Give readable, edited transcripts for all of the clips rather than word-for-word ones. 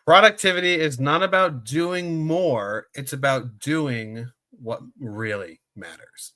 Productivity is not about doing more. It's about doing what really matters.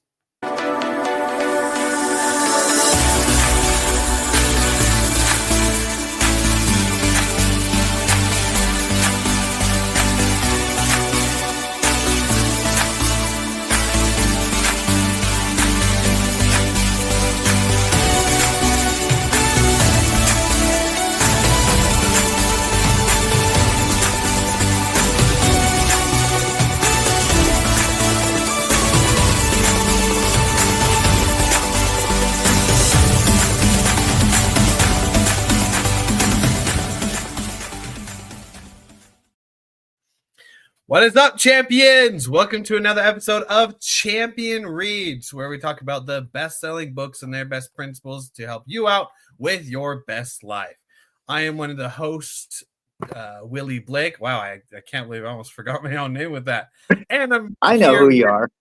What is up, champions? Welcome to another episode of Champion Reads, where we talk about the best-selling books and their best principles to help you out with your best life. I am one of the hosts, Willie Blake. Wow, I can't believe I almost forgot my own name with that. And I know who you are.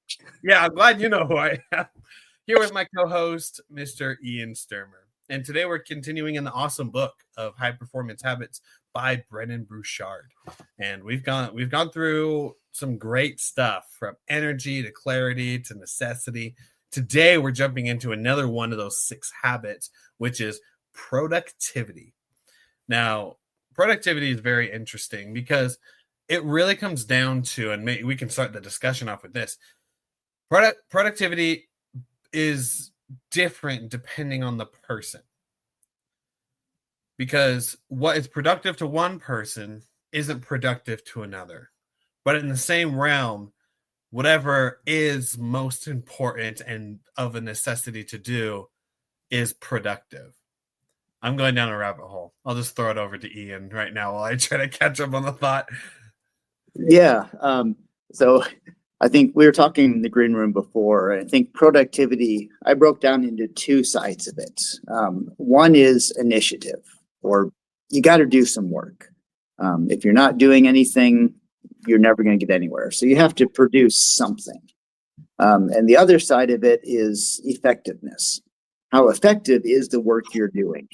Yeah, I'm glad you know who I am. Here with my co-host, Mr. Ian Sturmer. And today we're continuing in the awesome book of High Performance Habits by Brendon Burchard. And we've gone through some great stuff, from energy to clarity to necessity. Today we're jumping into another one of those 6 habits, which is productivity. Now, productivity is very interesting because it really comes down to, and we can start the discussion off with this. Productivity is different depending on the person, because what is productive to one person isn't productive to another. But in the same realm, whatever is most important and of a necessity to do is productive. I'm going down a rabbit hole. I'll just throw it over to Ian right now while I try to catch up on the thought. Yeah. So I think we were talking in the green room before. I think productivity, I broke down into 2 sides of it. One is initiative, or you got to do some work. If you're not doing anything, you're never going to get anywhere. So you have to produce something. And the other side of it is effectiveness. How effective is the work you're doing?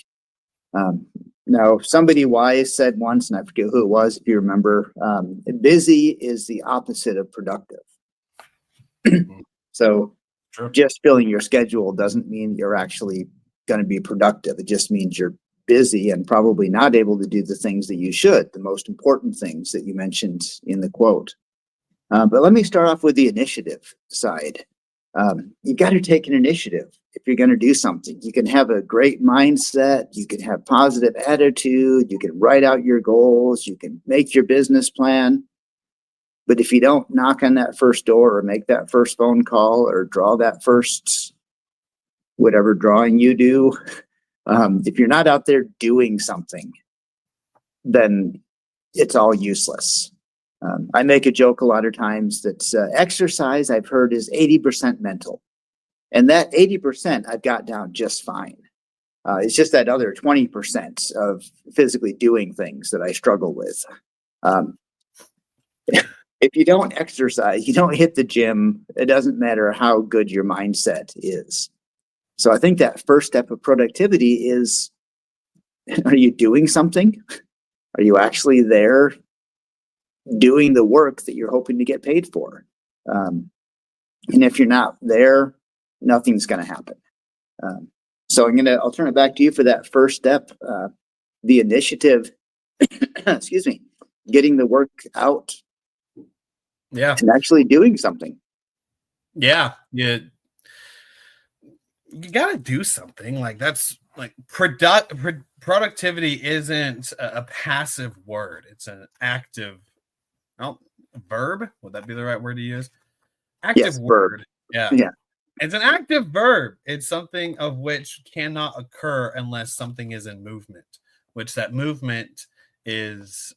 Now, somebody wise said once, and I forget who it was, if you remember, busy is the opposite of productive. So Sure. Just filling your schedule doesn't mean you're actually going to be productive. It just means you're busy and probably not able to do the things that you should, the most important things that you mentioned in the quote. But let me start off with the initiative side. You got to take an initiative if you're going to do something. You can have a great mindset. You can have positive attitude. You can write out your goals. You can make your business plan. But if you don't knock on that first door or make that first phone call or draw that first whatever drawing you do, if you're not out there doing something, then it's all useless. I make a joke a lot of times that exercise, I've heard, is 80% mental. And that 80% I've got down just fine. It's just that other 20% of physically doing things that I struggle with. If you don't exercise, you don't hit the gym, it doesn't matter how good your mindset is. So I think that first step of productivity is, are you doing something? Are you actually there doing the work that you're hoping to get paid for? And if you're not there, nothing's going to happen. So I'll turn it back to you for that first step, the initiative, excuse me, getting the work out. Yeah. And actually doing something. Yeah. You got to do something. Like, that's like productivity isn't a passive word. It's an active verb. Would that be the right word to use? Active word. Verb. Yeah. It's an active verb. It's something of which cannot occur unless something is in movement, which that movement is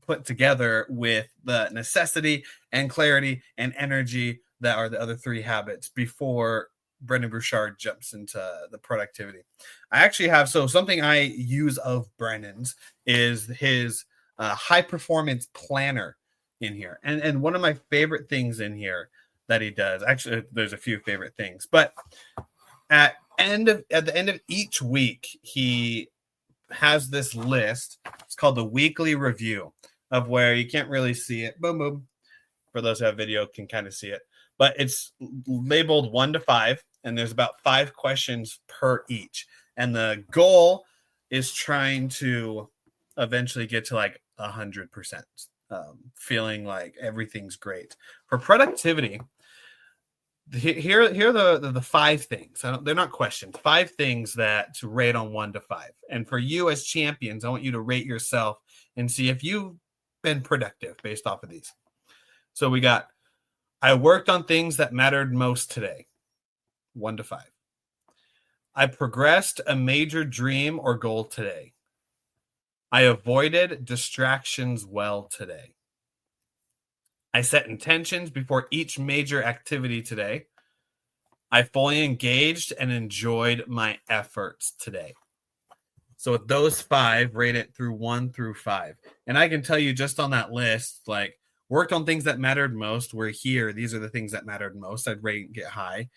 put together with the necessity and clarity and energy that are the other 3 habits before Brendon Burchard jumps into the productivity. I actually have, something I use of Brendon's is his high performance planner in here. And one of my favorite things in here that he does, actually there's a few favorite things, but at the end of each week, he has this list. It's called the weekly review. of where you can't really see it. Boom, boom. For those who have video can kind of see it. But it's labeled 1 to 5, and there's about 5 questions per each. And the goal is trying to eventually get to like 100%, feeling like everything's great. For productivity, here are the 5 things. They're not questions. 5 things that to rate on 1 to 5. And for you as champions, I want you to rate yourself and see if you've been productive based off of these. So we got, I worked on things that mattered most today. 1 to 5. I progressed a major dream or goal today. I avoided distractions well today. I set intentions before each major activity today. I fully engaged and enjoyed my efforts today. So with those 5, rate it through 1 through 5. And I can tell you just on that list, like, worked on things that mattered most. We're here. These are the things that mattered most. I'd rate and get high.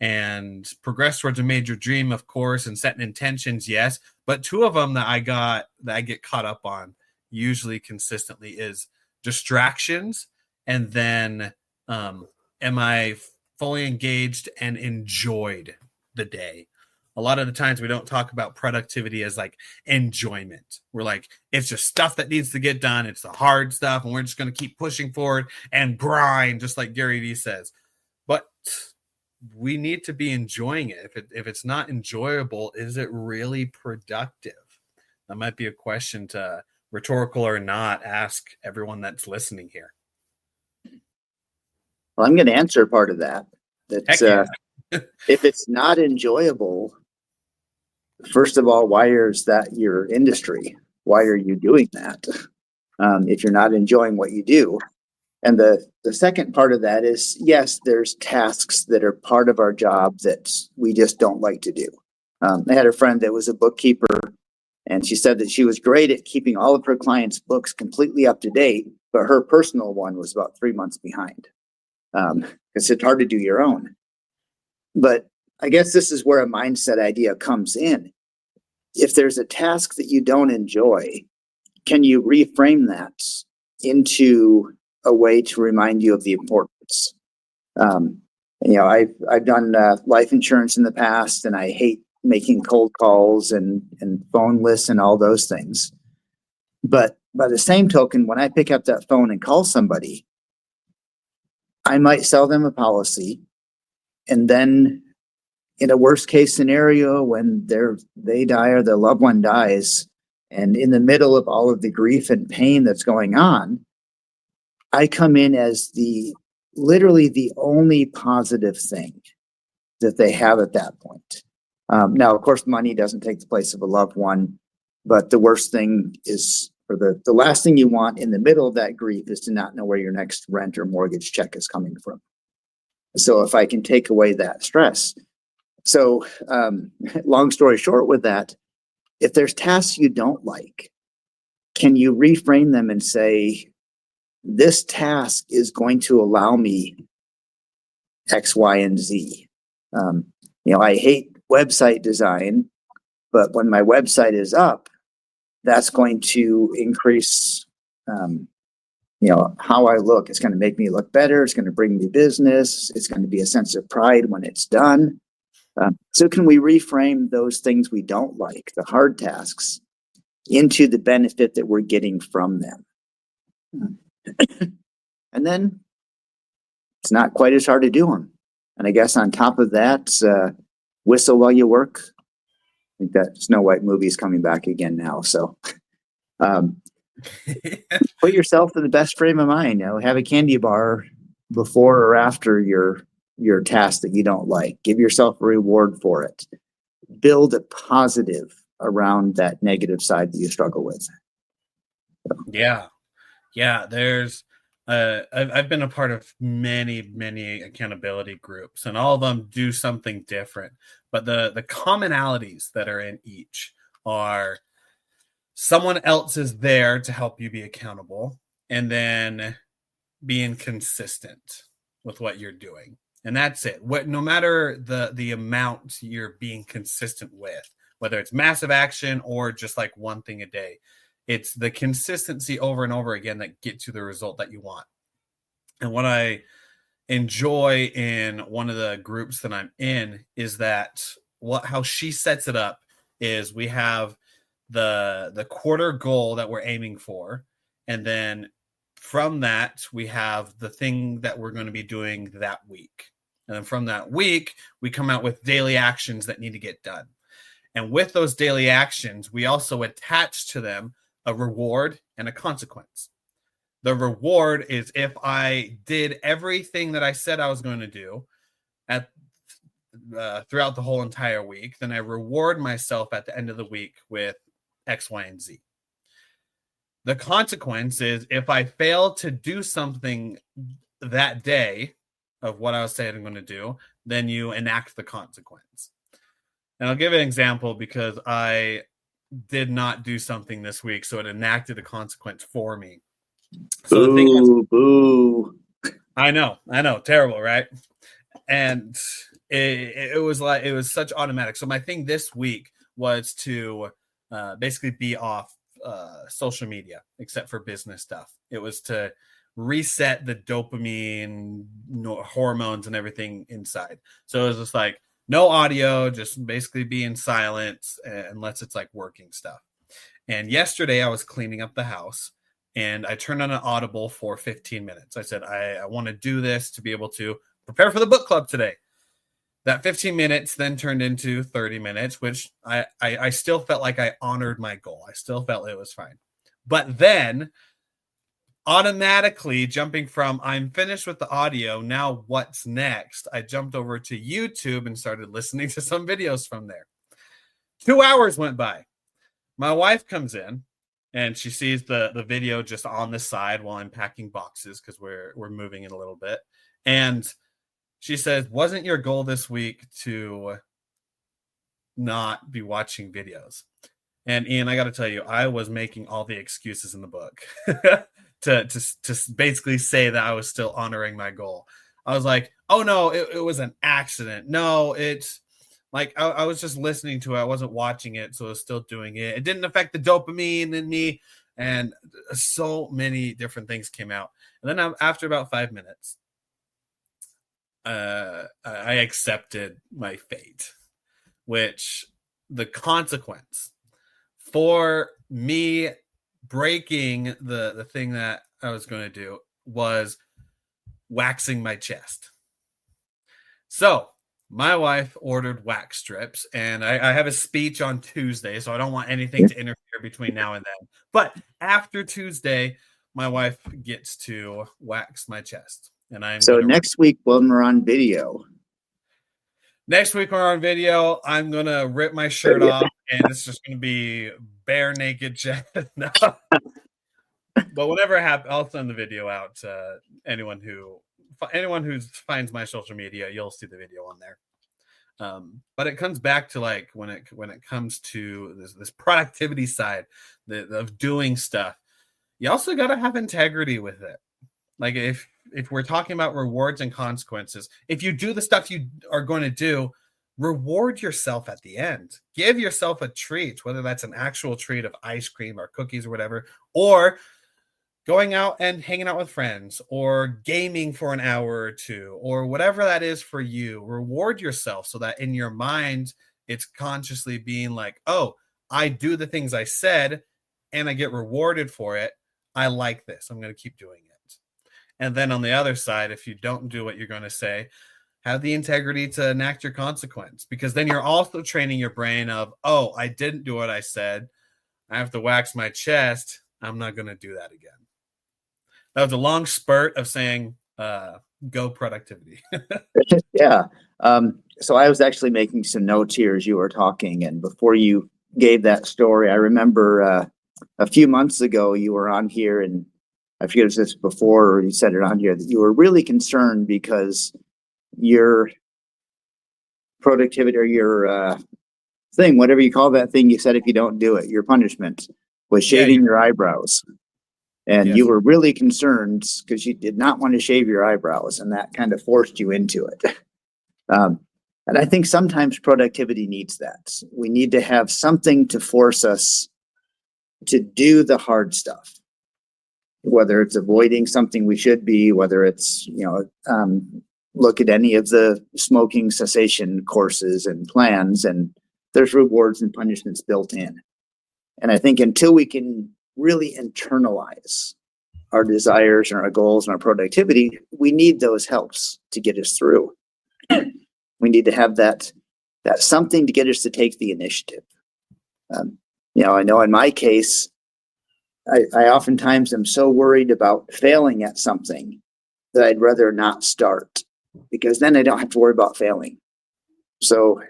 And progress towards a major dream, of course, and setting intentions, yes. But 2 of them that I get caught up on usually consistently is distractions, and then am I fully engaged and enjoyed the day? A lot of the times we don't talk about productivity as like enjoyment. We're like, it's just stuff that needs to get done. It's the hard stuff, and we're just going to keep pushing forward and grind, just like Gary Vee says. But we need to be enjoying it. If it's not enjoyable, is it really productive? That might be a question to, rhetorical or not, ask everyone that's listening here. Well, I'm going to answer part of that. If it's not enjoyable, first of all, why is that your industry? Why are you doing that? If you're not enjoying what you do. And the second part of that is, yes, there's tasks that are part of our job that we just don't like to do. I had a friend that was a bookkeeper, and she said that she was great at keeping all of her clients' books completely up to date, but her personal one was about 3 months behind. Because it's hard to do your own. But I guess this is where a mindset idea comes in. If there's a task that you don't enjoy, can you reframe that into a way to remind you of the importance? I've done life insurance in the past, and I hate making cold calls and phone lists and all those things. But by the same token, when I pick up that phone and call somebody, I might sell them a policy, and then in a worst case scenario, when they die or their loved one dies, and in the middle of all of the grief and pain that's going on, I come in as literally the only positive thing that they have at that point. Now, of course, money doesn't take the place of a loved one, but the worst thing is, or the last thing you want in the middle of that grief is to not know where your next rent or mortgage check is coming from. So if I can take away that stress. So long story short with that, if there's tasks you don't like, can you reframe them and say, this task is going to allow me X, Y, and Z. I hate website design, but when my website is up, that's going to increase, how I look. It's going to make me look better. It's going to bring me business. It's going to be a sense of pride when it's done. So can we reframe those things we don't like, the hard tasks, into the benefit that we're getting from them? And then it's not quite as hard to do them. And I guess on top of that, whistle while you work. I think that Snow White movie is coming back again now. So put yourself in the best frame of mind. Have a candy bar before or after your task that you don't like. Give yourself a reward for it. Build a positive around that negative side that you struggle with. Yeah. There's I've been a part of many accountability groups, and all of them do something different. But the commonalities that are in each are someone else is there to help you be accountable, and then being consistent with what you're doing. And that's it. No matter the amount you're being consistent with, whether it's massive action or just like one thing a day, It's the consistency over and over again that gets you the result that you want. And what I enjoy in one of the groups that I'm in is that how she sets it up is we have the quarter goal that we're aiming for, and then from that we have the thing that we're going to be doing that week, and then from that week we come out with daily actions that need to get done. And with those daily actions, we also attach to them a reward and a consequence. The reward is if I did everything that I said I was going to do throughout the whole entire week, then I reward myself at the end of the week with X, Y, and Z. The consequence is if I fail to do something that day of what I was saying I'm going to do, then you enact the consequence. And I'll give an example because I did not do something this week, so it enacted a consequence for me. So the thing is, boo. I know, terrible, right? And it was such automatic. So my thing this week was to basically be off social media, except for business stuff. It was to reset the dopamine hormones and everything inside. So it was just like, no audio, just basically be in silence unless it's like working stuff. And yesterday I was cleaning up the house and I turned on an Audible for 15 minutes. I said, I want to do this to be able to prepare for the book club today. That 15 minutes then turned into 30 minutes, which I still felt like I honored my goal. I still felt it was fine. But then automatically jumping from I'm finished with the audio, now what's next? I jumped over to YouTube and started listening to some videos from there. 2 hours went by. My wife comes in and she sees the video just on the side while I'm packing boxes because we're moving in a little bit. And she says, wasn't your goal this week to not be watching videos? And Ian, I got to tell you, I was making all the excuses in the book to basically say that I was still honoring my goal. I was like, oh no, it was an accident. No, it's like I was just listening to it. I wasn't watching it, so I was still doing it. It didn't affect the dopamine in me, and so many different things came out. And then after about 5 minutes, I accepted my fate, which the consequence for me breaking the thing that I was going to do was waxing my chest. So my wife ordered wax strips, and I have a speech on Tuesday, so I don't want anything to interfere between now and then. But after Tuesday, my wife gets to wax my chest. And next week when we're on video. Next week we're on video, I'm going to rip my shirt off, and it's just going to be bare naked chest. No. But whatever happens, I'll send the video out to anyone who finds my social media. You'll see the video on there. But it comes back to like when it comes to this productivity side of doing stuff, you also got to have integrity with it. Like if we're talking about rewards and consequences, if you do the stuff you are going to do, reward yourself at the end. Give yourself a treat, whether that's an actual treat of ice cream or cookies or whatever, or going out and hanging out with friends, or gaming for an hour or two, or whatever that is for you. Reward yourself so that in your mind, it's consciously being like, oh, I do the things I said and I get rewarded for it. I like this. I'm going to keep doing it. And then on the other side, if you don't do what you're going to say, have the integrity to enact your consequence, because then you're also training your brain of, oh, I didn't do what I said. I have to wax my chest. I'm not going to do that again. That was a long spurt of saying, go productivity. Yeah. So I was actually making some notes here as you were talking. And before you gave that story, I remember a few months ago, you were on here, and I forget if this before or you said it on here, that you were really concerned because your productivity or your thing, whatever you call that thing you said, if you don't do it, your punishment was shaving your eyebrows. And you were really concerned because you did not want to shave your eyebrows, and that kind of forced you into it. And I think sometimes productivity needs that. We need to have something to force us to do the hard stuff, whether it's avoiding something we should be, whether it's, look at any of the smoking cessation courses and plans, and there's rewards and punishments built in. And I think until we can really internalize our desires and our goals and our productivity, we need those helps to get us through. We need to have that something to get us to take the initiative. I know in my case, I oftentimes am so worried about failing at something that I'd rather not start, because then I don't have to worry about failing. So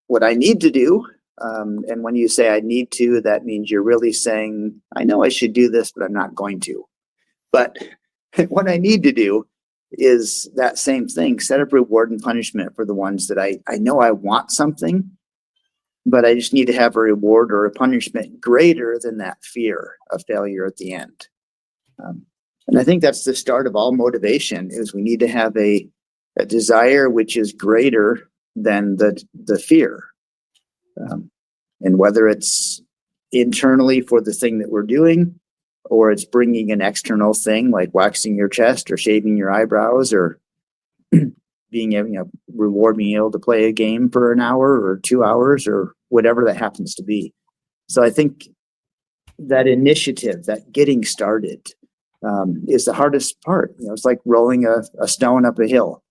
what I need to do, and when you say I need to, that means you're really saying, I know I should do this, but I'm not going to. But what I need to do is that same thing, set up reward and punishment for the ones that I know I want something, but I just need to have a reward or a punishment greater than that fear of failure at the end. And I think that's the start of all motivation, is we need to have a desire which is greater than the fear. And whether it's internally for the thing that we're doing, or it's bringing an external thing like waxing your chest or shaving your eyebrows, or being able to play a game for an hour or 2 hours or whatever that happens to be. So I think that initiative, that getting started, is the hardest part. It's like rolling a stone up a hill.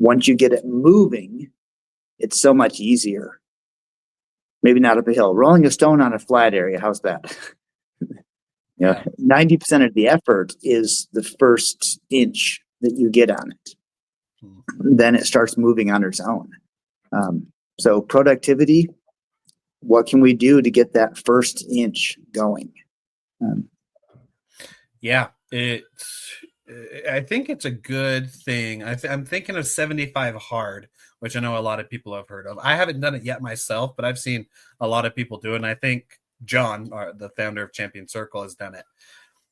Once you get it moving, it's so much easier. Maybe not up a hill, rolling a stone on a flat area. How's that? 90% of the effort is the first inch that you get on it. Then it starts moving on its own. So productivity, what can we do to get that first inch going? I think it's a good thing. I'm thinking of 75 hard, which I know a lot of people have heard of. I haven't done it yet myself, but I've seen a lot of people do it. And I think John, the founder of Champion Circle, has done it.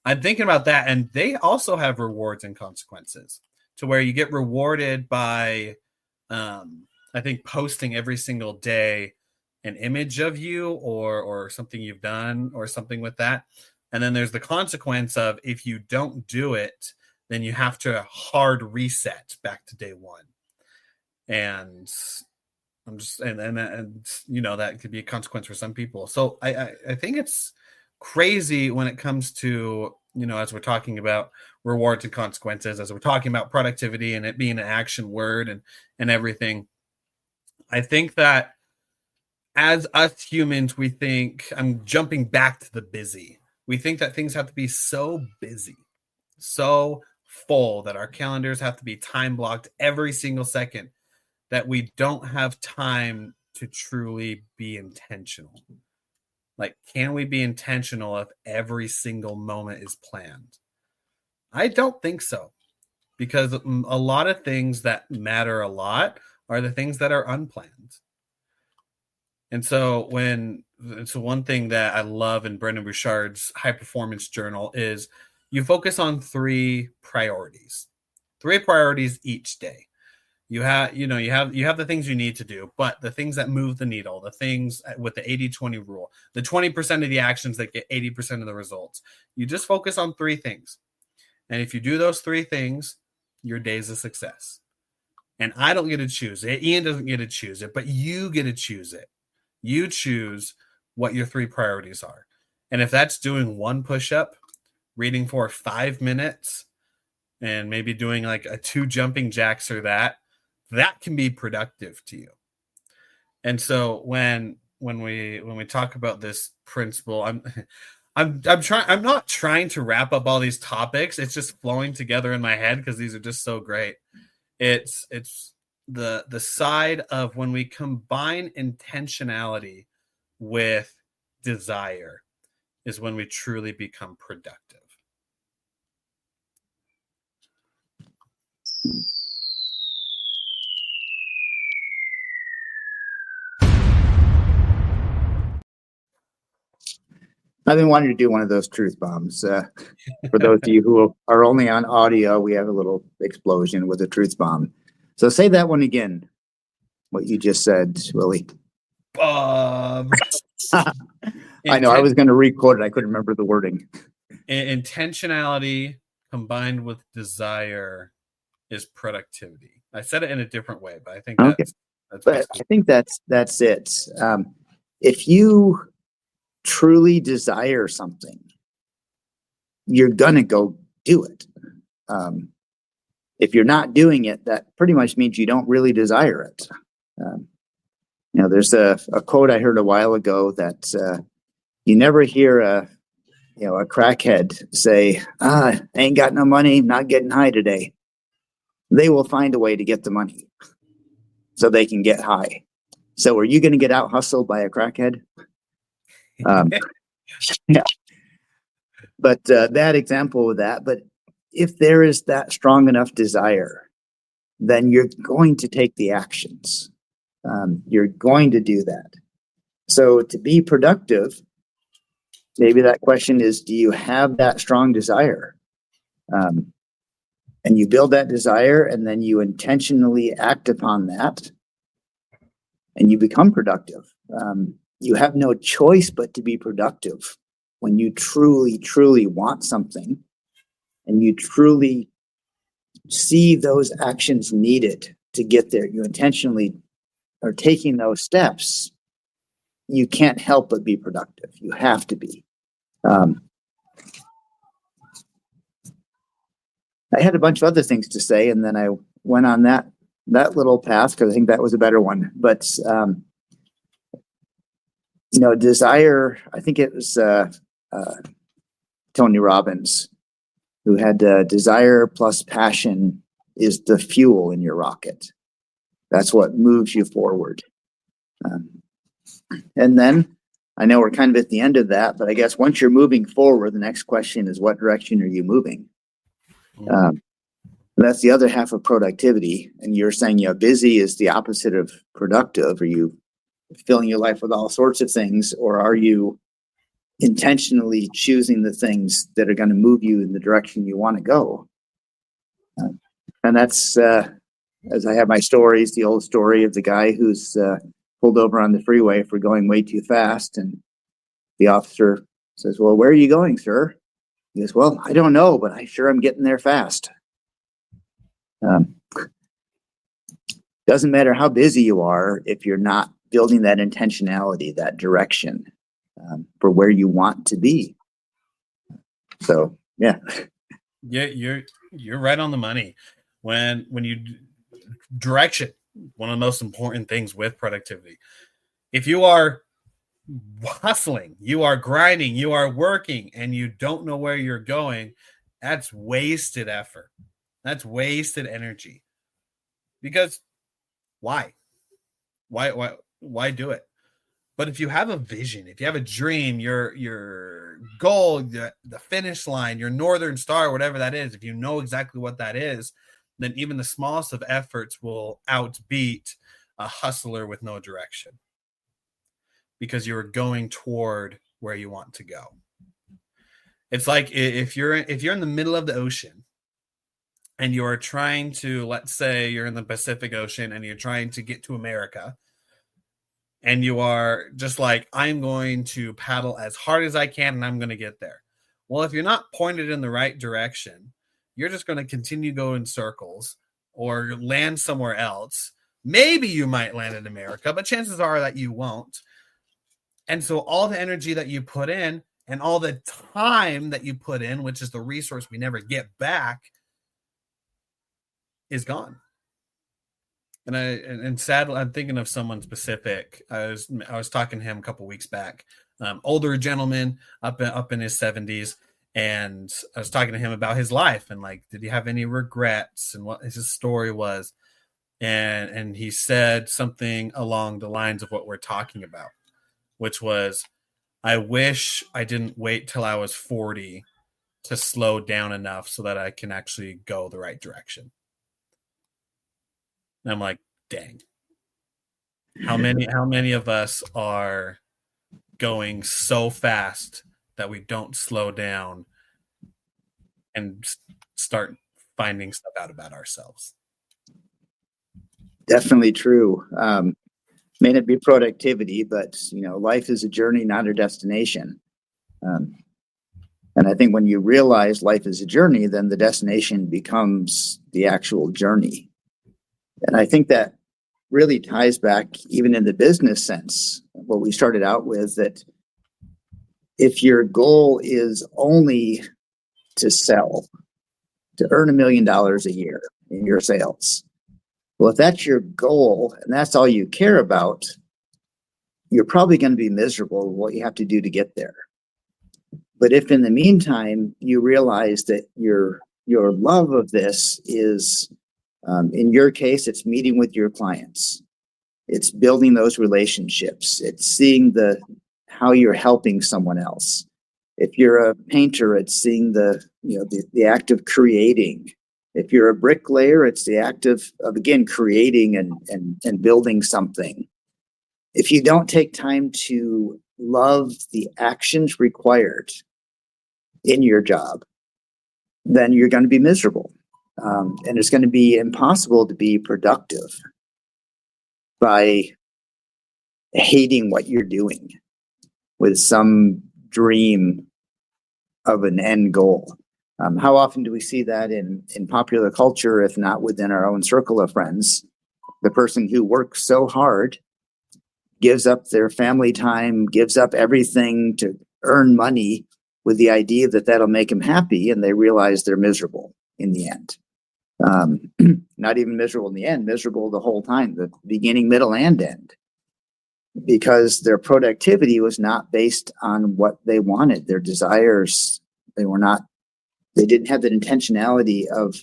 I'm thinking about that. And they also have rewards and consequences, to where you get rewarded by, I think, posting every single day an image of you or something you've done or something with that. And then there's the consequence of, if you don't do it, then you have to hard reset back to day one. And I'm just, and that could be a consequence for some people. So I think it's crazy when it comes to, as we're talking about rewards and consequences, as we're talking about productivity and it being an action word and everything. I think that as us humans, we think, I'm jumping back to the busy. We think that things have to be so busy, so full, that our calendars have to be time blocked every single second, that we don't have time to truly be intentional. Like, can we be intentional if every single moment is planned? I don't think so, because a lot of things that matter a lot are the things that are unplanned. And so one thing that I love in Brendon Burchard's high performance journal is you focus on three priorities each day. You have the things you need to do, but the things that move the needle, the things with the 80-20 rule, the 20% of the actions that get 80% of the results, you just focus on three things. And if you do those three things, your day's a success. And I don't get to choose it. Ian doesn't get to choose it, but you get to choose it. You choose what your three priorities are. And if that's doing one push-up, reading for 5 minutes, and maybe doing like a 2 jumping jacks or that can be productive to you. And so when we talk about this principle, I'm not trying to wrap up all these topics. It's just flowing together in my head because these are just so great. It's the side of when we combine intentionality with desire is when we truly become productive. I've been wanting to do one of those truth bombs. For those of you who are only on audio, we have a little explosion with a truth bomb. So say that one again, what you just said, Willie. Bob. I know. I was going to re-quote it. I couldn't remember the wording. Intentionality combined with desire is productivity. I said it in a different way, but I think that's but I think that's it. If you truly desire something, you're gonna go do it. If you're not doing it, that pretty much means you don't really desire it. There's a quote I heard a while ago that you never hear a crackhead say, I ain't got no money, not getting high today. They will find a way to get the money so they can get high. So are you going to get out hustled by a crackhead? Yeah. But that example of that, but if there is that strong enough desire, then you're going to take the actions. You're going to do that. So to be productive, maybe that question is, do you have that strong desire? And you build that desire, and then you intentionally act upon that, and you become productive. You have no choice but to be productive when you truly, truly want something, and you truly see those actions needed to get there. You intentionally are taking those steps. You can't help but be productive. You have to be. I had a bunch of other things to say, and then I went on that little path because I think that was a better one. But desire. I think it was Tony Robbins who had desire plus passion is the fuel in your rocket. That's what moves you forward. And then I know we're kind of at the end of that, but I guess once you're moving forward, the next question is, what direction are you moving? That's the other half of productivity. And you're saying, busy is the opposite of productive. Are you filling your life with all sorts of things, or are you intentionally choosing the things that are going to move you in the direction you want to go? And that's, as I have my stories, the old story of the guy who's pulled over on the freeway for going way too fast. And the officer says, well, where are you going, sir? He goes, well, I don't know, but I sure am getting there fast. Doesn't matter how busy you are if you're not building that intentionality, that direction for where you want to be. So, yeah. Yeah, you're right on the money. When you direction, one of the most important things with productivity. If you are hustling, you are grinding, you are working, and you don't know where you're going, that's wasted effort. That's wasted energy. Because why do it? But if you have a vision, if you have a dream, your goal, the finish line, your northern star, whatever that is, if you know exactly what that is, then even the smallest of efforts will outbeat a hustler with no direction, because you're going toward where you want to go. It's like if you're in the middle of the ocean and you're trying to, let's say you're in the Pacific Ocean and you're trying to get to America, and you are just like, I'm going to paddle as hard as I can and I'm going to get there. Well, if you're not pointed in the right direction, you're just going to continue going in circles or land somewhere else. Maybe you might land in America, but chances are that you won't. And so all the energy that you put in and all the time that you put in, which is the resource we never get back, is gone. And sadly, I'm thinking of someone specific. I was talking to him a couple weeks back, older gentleman up in his 70s, and I was talking to him about his life and like, did he have any regrets and what his story was, and he said something along the lines of what we're talking about, which was, I wish I didn't wait till I was 40 to slow down enough so that I can actually go the right direction. And I'm like, dang. How many of us are going so fast that we don't slow down and start finding stuff out about ourselves? Definitely true. May not be productivity, but life is a journey, not a destination. And I think when you realize life is a journey, then the destination becomes the actual journey. And I think that really ties back even in the business sense, what we started out with, that if your goal is only to sell, to earn $1 million a year in your sales, well, if that's your goal and that's all you care about, you're probably going to be miserable with what you have to do to get there. But if in the meantime, you realize that your love of this is, in your case, it's meeting with your clients. It's building those relationships. It's seeing how you're helping someone else. If you're a painter, it's seeing the act of creating. If you're a bricklayer, it's the act of again, creating and building something. If you don't take time to love the actions required in your job, then you're going to be miserable. And it's going to be impossible to be productive by hating what you're doing with some dream of an end goal. How often do we see that in popular culture, if not within our own circle of friends? The person who works so hard, gives up their family time, gives up everything to earn money with the idea that that'll make them happy, and they realize they're miserable in the end. Not even miserable in the end, miserable the whole time, the beginning, middle, and end, because their productivity was not based on what they wanted, their desires. They didn't have that intentionality of,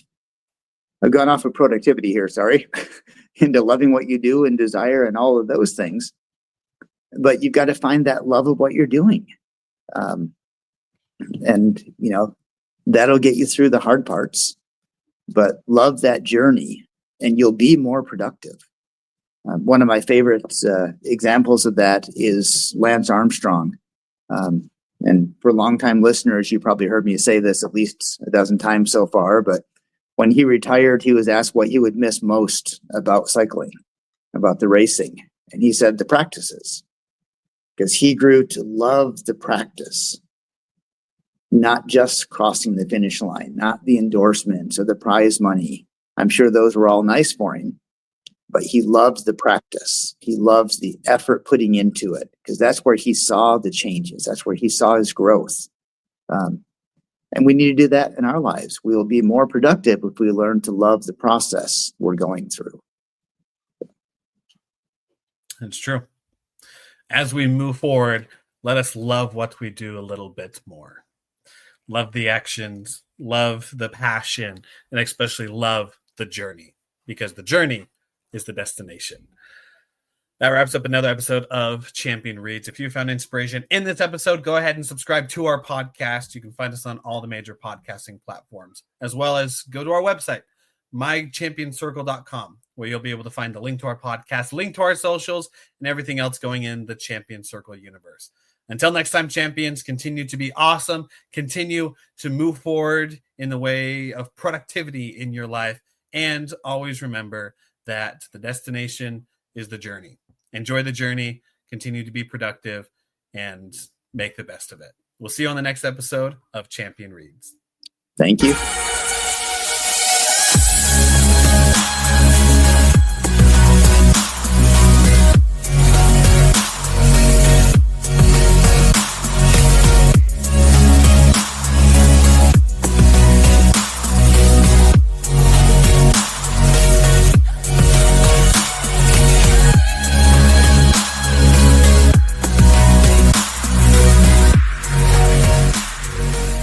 I've gone off of productivity here, sorry, into loving what you do and desire and all of those things. But you've got to find that love of what you're doing. And that'll get you through the hard parts, but love that journey and you'll be more productive. One of my favorite examples of that is Lance Armstrong. And for longtime listeners, you probably heard me say this at least a dozen times so far, but when he retired, he was asked what he would miss most about cycling, about the racing. And he said the practices, because he grew to love the practice, not just crossing the finish line, not the endorsements or the prize money. I'm sure those were all nice for him, but he loves the practice. He loves the effort putting into it, because that's where he saw the changes. That's where he saw his growth. And we need to do that in our lives. We will be more productive if we learn to love the process we're going through. It's true. As we move forward, let us love what we do a little bit more. Love the actions, love the passion, and especially love the journey, because the journey is the destination. That wraps up another episode of Champion Reads. If you found inspiration in this episode, go ahead and subscribe to our podcast. You can find us on all the major podcasting platforms, as well as go to our website, mychampionscircle.com, where you'll be able to find the link to our podcast, link to our socials, and everything else going in the Champion Circle universe. Until next time, champions, continue to be awesome. Continue to move forward in the way of productivity in your life. And always remember that the destination is the journey. Enjoy the journey, continue to be productive, and make the best of it. We'll see you on the next episode of Champion Reads. Thank you.